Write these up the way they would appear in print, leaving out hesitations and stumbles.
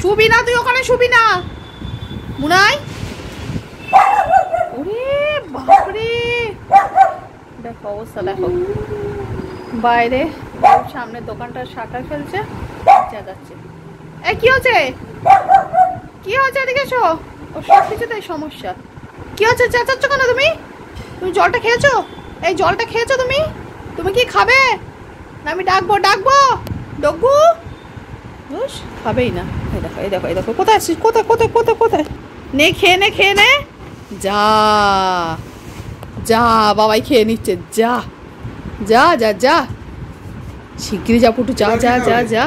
শুবি না, তুই ওখানে শুবি না মুনাই। ওরে বাপরে, দেখো অবস্থা দেখো। বাইরে সামনে দোকানটার শাটার ফেলছে, যাচ্ছে। এই কি হচ্ছে, কি হচ্ছে, এদিকে এসো। ও সব কিছুতেই সমস্যা। কি হচ্ছে, চেঁচাচ্ছ কেন তুমি? তুমি জলটা খেয়েছো? এই জলটা খেয়েছো তুমি? তুমি কি খাবে না আমি ডাকবো? ডগু খাবেই না। এই দেখো এই দেখো এই দেখো, কোথায় আসছিস? কোথায় কোথায় কোথায় কোথায়? নে খেয়ে নে, খেয়ে নে। যা যা, বাবাই খেয়ে নিচ্ছে। যা যা যা যা, শিগগিরি যা পুটু, যা যা যা যা,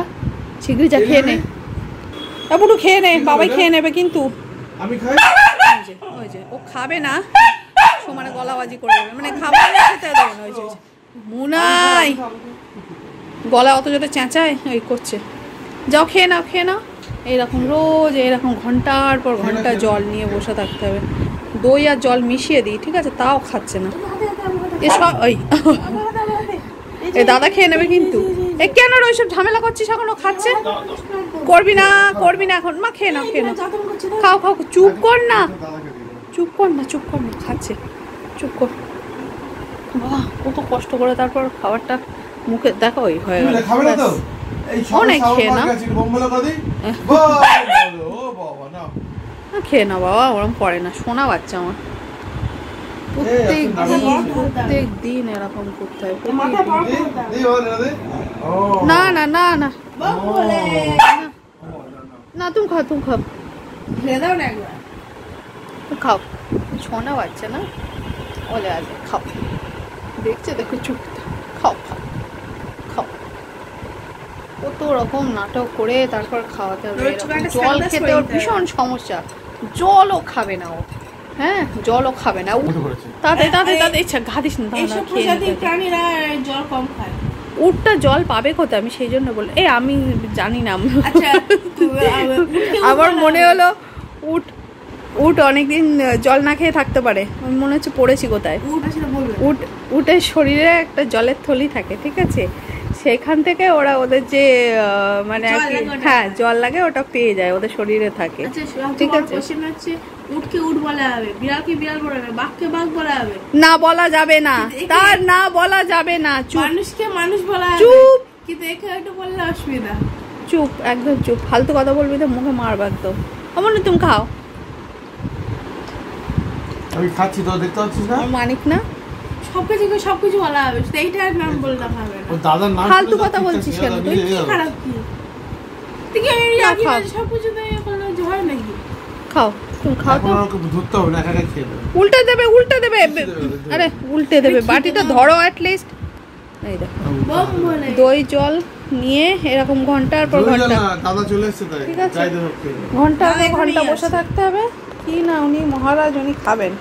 শিগগিরি যা, খেয়ে নে। পুটু খেয়ে নে, বাবাই খেয়ে নেবে কিন্তু। আমি খাই। ওই যে ও খাবে না, সমানে গলাবাজি করে দেবে, মানে খাবার খেতে দেবে না। ওই যে মুনাই গলা অত যত চেঁচায় ওই করছে। যাও খেয়ে নাও, খেয়ে নাও। এইরকম রোজ এরকম ঘন্টার পর ঘন্টা জল নিয়ে বসে থাকতে হবে। দই আর জল মিশিয়ে দিই, ঠিক আছে, তাও খাচ্ছে না। এসব ওই এ দাদা খেয়ে নেবে কিন্তু। এ কেন ওইসব ঝামেলা করছিস এখন? ও খাচ্ছে। করবি না, করবি না এখন। মা খেয়ে নাও, খেয়ে নাও, খাও খাও। চুপ কর না, চুপ কর না, চুপ কর না, খাচ্ছে, চুপ কর। বাবা কত কষ্ট করে তারপর খাবারটা মুখে দেখো, ওই হয়ে গেল। অনেক খেয়ে না, খেয়ে না বাবা, ওরম করে না, শোনা বাচ্চা আমার। প্রত্যেক দিন এরকম করতে হয়। না না না না না, তুমি খাও, তুমি খাও, খাও। শোনা বাচ্চা না, বলে আছে খাও। দেখছে দেখো, চুপ, খাও খাও খাও। কত রকম নাটক করে তারপর খাওয়াতে হবে। জল খেতে ওর ভীষণ সমস্যা, জলও খাবে না ও। হ্যাঁ, জলও খাবে না। তাদের তাদের তাদের ইচ্ছা ঘাদিস না, উটটা জল পাবে কোথায়? আমি সেই জন্য বলি। আমি জানি না, আমার মনে হলো উট অনেকদিন জল না খেয়ে থাকতে পারে। আমি মনে হচ্ছে পড়েছি কোথায়। উটের শরীরে একটা জলের থলি থাকে, ঠিক আছে, সেখান থেকে ওরা ওদের যে মানে হ্যাঁ জল লাগে ওটা পেয়ে যায়, ওদের শরীরে থাকে, ঠিক আছে। উটকে উট বলা হবে, বিড়ালকে বিড়াল বলা হবে, বাঘকে বাঘ বলা হবে না, বলা যাবে না, তার না বলা যাবে না। মানুষকে মানুষ বলা হবে, চুপ। কিন্তু একে একটু বললে অসুবিধা। চুপ, একদম চুপ। ফালতু কথা বলবি তো মুখে মারব একদম। আমার না, তুমি খাও। আমি খাচ্ছি তো, দেখতে পাচ্ছিস না? মানিক না, সবকিছু বলা হবে, এইটা আর নাম বললাম হবে না। দাদার নাম ফালতু কথা বলছিস কেন তুই? কি খারাপ কি? তুই কি সবকিছু তো ইয়ে করলে হয় নাকি? খাও, তুমি খাও তো। ধরতে হবে না, একা একা খেয়ে নেবে। উল্টে দেবে, উল্টে দেবে। আরে উল্টে দেবে, বাটিটা ধরো অ্যাটলিস্ট। এই দেখো, দই জল নিয়ে এরকম ঘন্টার পর ঘন্টা, দাদা চলে এসেছে তাই, ঠিক আছে, ঘন্টার পর ঘন্টা বসে থাকতে হবে। কি না, উনি মহারাজ, উনি খাবেন,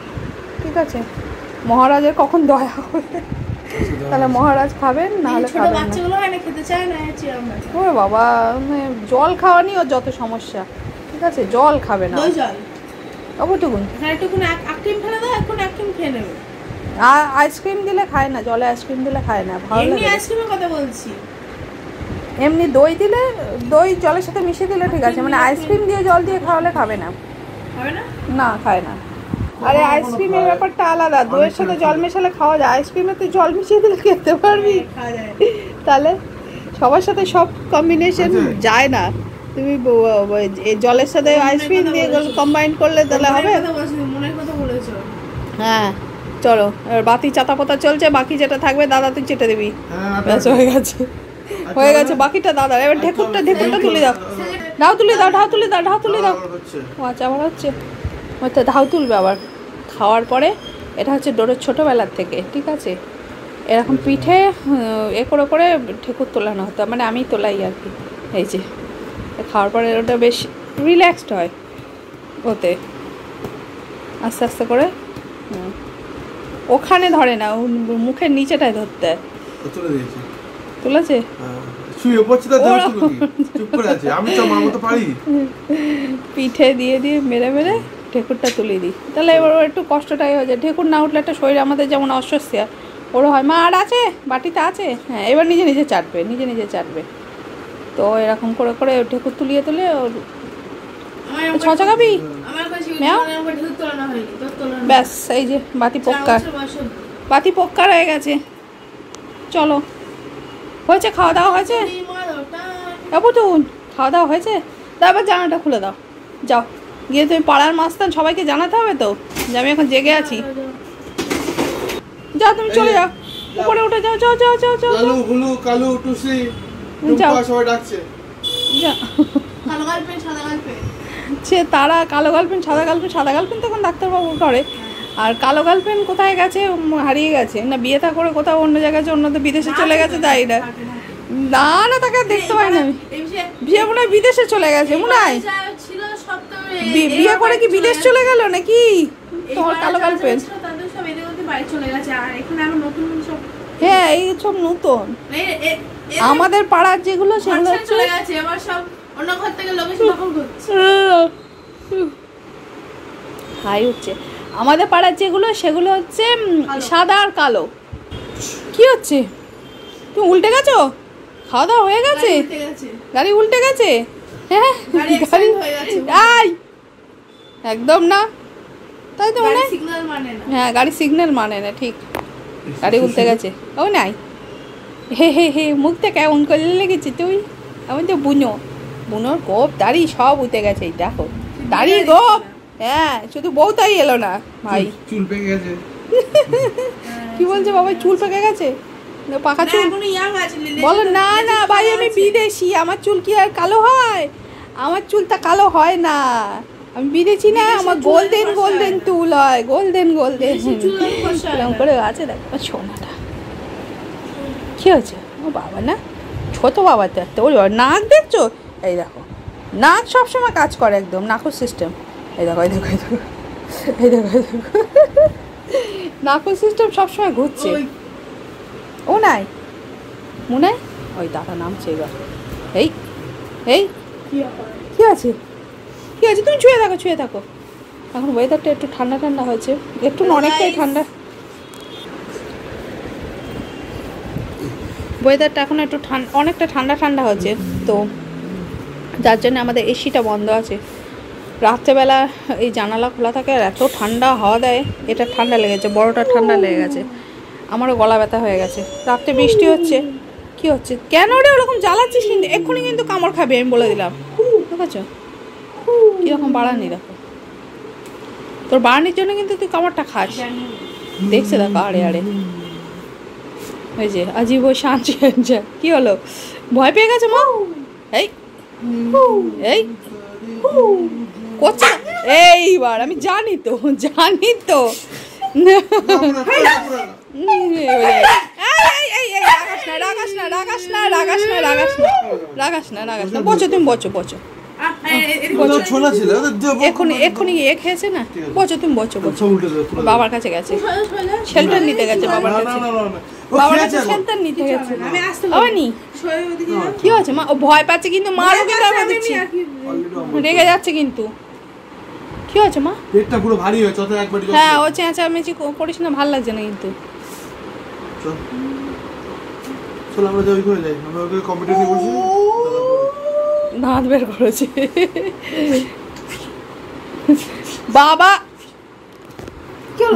ঠিক আছে। মহারাজের কখন দয়া হবে, তাহলে মহারাজ খাবেন, না হলে খাবেন না। ওরে বাবা, জল খাওয়া নিয়ে ওর যত সমস্যা, ঠিক আছে, জল খাবে না। আইসক্রিম দিলে খায় না, জলে আইসক্রিম দিলে খায় না, ভালো লাগে। আইসক্রিমের কথা বলছি, এমনি দই দিলে, দই জলের সাথে মিশিয়ে দিলে ঠিক আছে, মানে আইসক্রিম দিয়ে জল দিয়ে খাওয়ালে খাবে না, না খায় না। আরে আইসক্রিমের ব্যাপারটা আলাদা, দইয়ের সাথে জল মেশালে খাওয়া যায়, আইসক্রিমে তুই জল মিশিয়ে দিলে খেতে পারবি? তাহলে সবার সাথে সব কম্বিনেশন যায় না। তুমি জলের সাথে আইসক্রিম দিয়ে কম্বাইন করলে তাহলে হবে। হ্যাঁ চলো, এবার বাতি চাতা পাতা চলছে, বাকি যেটা থাকবে দাদা তুই চেটে দিবি, ব্যাস হয়ে গেছে, হয়ে গেছে, বাকিটা দাদা। এবার ঢেকুরটা তুলে দাও, ঢাউ তুলে দাও, ঢাউ তুলে দাও, ঢাউ তুলে দাও। আচ্ছা, আবার হচ্ছে, হয়তো ঢাউ তুলবে আবার। খাওয়ার পরে এটা হচ্ছে ডোরের ছোটোবেলার থেকে, ঠিক আছে, এরকম পিঠে এ করে করে ঠেকুর তোলানো হতো, মানে আমি তোলাই আর কি। এই যে খাওয়ার পরে ওটা বেশ রিল্যাক্সড হয় ওতে, আস্তে আস্তে করে। ওখানে ধরে না, মুখের নিচেটায় ধরতে হয়। তুলেছে, পিঠে দিয়ে দিয়ে মেরে মেরে ঠেকুরটা তুলে দিই, তাহলে এবার একটু কষ্টটাই হয়ে যায়। ঠেকুর না উঠলে একটা শরীর আমাদের যেমন অস্বস্তি হয়, ওরও হয়। মা আর আছে, বাটিতে আছে, হ্যাঁ এবার নিজে নিজে চাটবে, নিজে নিজে চাটবে। তো এরকম করে করে ঠেকুর তুলিয়ে তুলে ওর ছচা খাবি? আমার কাছে মেও? আমার দুধ তোলানো হয়নি, দুধ তোলানো ব্যাস এই যে বাতি পক্কার, বাতি পক্কার হয়ে গেছে। চলো, হয়েছে? খাওয়া দাওয়া হয়েছে? পুতুন খাওয়া দাওয়া হয়েছে? তারপর জানাটা খুলে দাও, যাও গিয়ে তুমি পাড়ার মাস্তান সবাইকে জানাতে হবে তো যে আমি এখন জেগে আছি। যাও তুমি চলে যাও, উপরে উঠে যাও, যাও যাও যাও যাও লালু গুলু কালু টুসি যাও। টুম্পা সবাই ডাকছে। কালো গালপেন সাদা গালপেন সে তারা কালো গালপেন সাদা গালপেন, সাদা গালপেন তখন ডাক্তারবাবু করে, আর কালো গালপেন কোথায় গেছে? হারিয়ে গেছে না বিয়ে থা করে কোথাও অন্য জায়গায়, অন্য তো বিদেশে চলে গেছে, তাই না? না না তাকে দেখতে পাই না আমি। বিয়ে মনে হয় বিদেশে চলে গেছে মনে হয়, বিয়ে করে কি বিদেশ চলে গেল নাকি তোমার কালো গালপেন? হ্যাঁ এই সব নতুন, আমাদের পাড়ার যেগুলো সেগুলো চলে গেছে, আবার সব অন্য ঘর থেকে লোক এসে দখল করছে। হাই হচ্ছে আমাদের পাড়ার যেগুলো সেগুলো হচ্ছে সাদা আর কালো। কি হচ্ছে? তুমি উল্টে গেছো? খাওয়া দাওয়া হয়ে গেছে? গাড়ি উল্টে গেছে? হ্যাঁ গাড়ি আই একদম না, তাই তো মানে সিগন্যাল মানে না। হ্যাঁ গাড়ি সিগন্যাল মানে না, ঠিক গাড়ি উল্টে গেছে। ও নাই হে হে হে মুখটা কেমন করে লেগেছে তুই? আমি তো বুনো, বুনোর গোপ দাড়ি সব উঠে গেছে, এই দেখো দাড়ি গোপ। হ্যাঁ শুধু বউ তাই এলো না ভাই। চুল পেকে গেছে। কি বলছে বাবা? চুল পেকে গেছে? পাকা চুল এখনো ইয়াং আছে বলো? না না ভাই আমি বিদেশি, আমার চুল কি আর কালো হয়? আমার চুলটা কালো হয় না, আমি বিদেশি না, আমার গোল্ডেন গোল্ডেন চুল হয়, গোল্ডেন গোল্ডেন এরকম করে আছে। দেখো সোনাটা কি হয়েছে? ও বাবা না ছোট বাবা তো একটা, ওই নাক দেখছো? এই দেখো নাক সবসময় কাজ করে একদম, নাকুর সিস্টেম। এই দেখো এই দেখো এই দেখো এই দেখো এই দেখো নাকুর সিস্টেম সবসময় ঘুরছে। ও নাই মনে হয় ওই দাদা নামছে এবার। এই এই কি আছে? কি আছে? তুমি ছুঁয়ে থাকো, ছুঁয়ে থাকো। এখন ওয়েদারটা একটু ঠান্ডা ঠান্ডা হয়েছে, একটু না অনেকটাই ঠান্ডা ওয়েদারটা, এখন একটু অনেকটা ঠান্ডা ঠান্ডা হয়েছে তো, যার জন্য আমাদের এসিটা বন্ধ আছে। রাত্রেবেলা এই জানালা খোলা থাকে আর এত ঠান্ডা হাওয়া দেয়, এটা ঠান্ডা লেগেছে, বড়টা ঠান্ডা লেগে গেছে, আমারও গলা ব্যথা হয়ে গেছে। রাত্রে বৃষ্টি হচ্ছে, কি হচ্ছে? কেন রে ওরকম জ্বালাচ্ছিস? কিন্তু এক্ষুনি কিন্তু কামড় খাবে, আমি বলে দিলাম, ঠিক আছে? কীরকম বাড়ানি দেখো, তোর বাড়ানির জন্য কিন্তু তুই কামড়টা খাস, দেখছে দেখো আড়ে আড়ে। ওই যে আজিব ওই শান্তি, কি হলো? ভয় পেয়ে গেছে মা? এই এই করছে এইবার, আমি জানি তো জানি তো। বচো তুমি, বচো বচো, এক্ষুনি এ খেয়েছে না, বচো তুমি, বচো বচো। বাবার কাছে গেছে, শেল্টার নিতে গেছে বাবার কাছে, বাবার কাছে শেল্টার নিতে গেছে। কি হয়েছে মা? ও ভয় পাচ্ছে কিন্তু, মারও কিন্তু আমরা দিচ্ছি, রেগে যাচ্ছে কিন্তু। কি হয়েছে মা? পেটটা পুরো ভারী হয়েছে, অত একবার হ্যাঁ ও চেঁচামেচি করিস না, ভালো লাগছে না কিন্তু। চল আমরা যাই, করে যাই, আমরা ওকে কম্পিউটার নিয়ে বসি। দাঁত বের করেছে বাবা,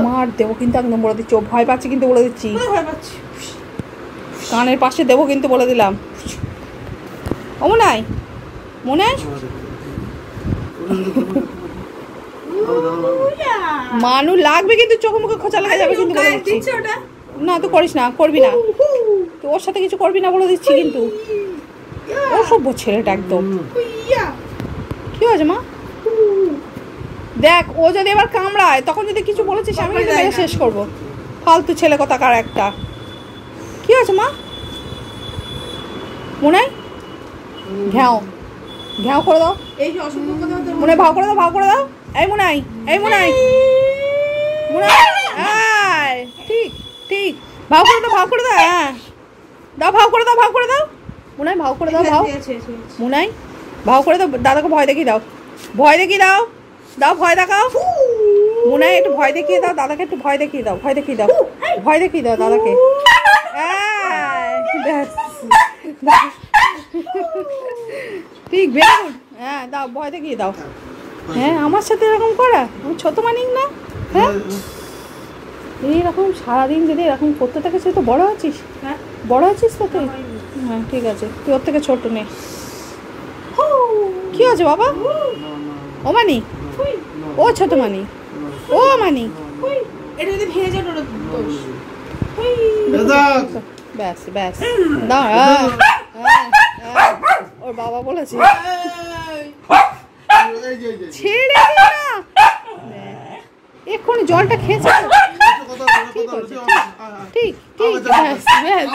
মার দেবো কিন্তু একদম বলে দিচ্ছি, ও ভয় পাচ্ছে কিন্তু বলে দিচ্ছি, কানের পাশে দেবো কিন্তু বলে দিলাম। ও মনে হয় মনে হয় মানু লাগবে কিন্তু, চোখে মুখে খোঁচা লেগে যাবে কিন্তু বলে দিচ্ছি। না তো করিস না, করবি না তো, ওর সাথে কিছু করবি না বলে দিচ্ছি কিন্তু। ও সভ্য ছেলেটা একদম। কি হয়েছে মা? দেখ ও যদি এবার কামড়ায় তখন যদি কিছু বলেছিস আমি কিন্তু মেরে শেষ করবো, ফালতু ছেলে কথাকার একটা। কি হয়েছে মা? মনে ঘ্যাও ঘ্যাও করে দাও, মনে ভাও করে দাও, ভাও করে দাও। এই মনে এই মনে মনে ঠিক ঠিক, ভাও করে দাও, ভাও করে দাও। হ্যাঁ দাও, ভাও করে দাও, ভাও করে দাও। মনে ভাও করে দাও, ভাও মনে ভাও করে দাও। দাদাকে ভয় দেখিয়ে দাও, ভয় দেখিয়ে দাও, দাও ভয় দেখাও। মনে একটু ভয় দেখিয়ে দাও দাদাকে, একটু ভয় দেখিয়ে দাও, ভয় দেখিয়ে দাও, ভয় দেখিয়ে দাও দাদাকে। ঠিক ভেরি গুড, হ্যাঁ দাও ভয় দেখিয়ে দাও। হ্যাঁ আমার সাথে এরকম করা আমি ছোট মানিক না হ্যাঁ এইরকম সারাদিন যদি এরকম করতে থাকে সে তো বড় আছিস হ্যাঁ বড় আছিস তো তুই হ্যাঁ ঠিক আছে তুই ওর থেকে ছোট নে কি হয়েছে বাবা ও মানি ও ছোট মানি ও মানি এটা যদি ভেঙে যায় ওটা দোষ ব্যাস ব্যাস না ওর বাবা বলেছে ছেড়ে দে না এক্ষুনি জলটা খেয়েছে ঠিক ঠিক ব্যাস ব্যাস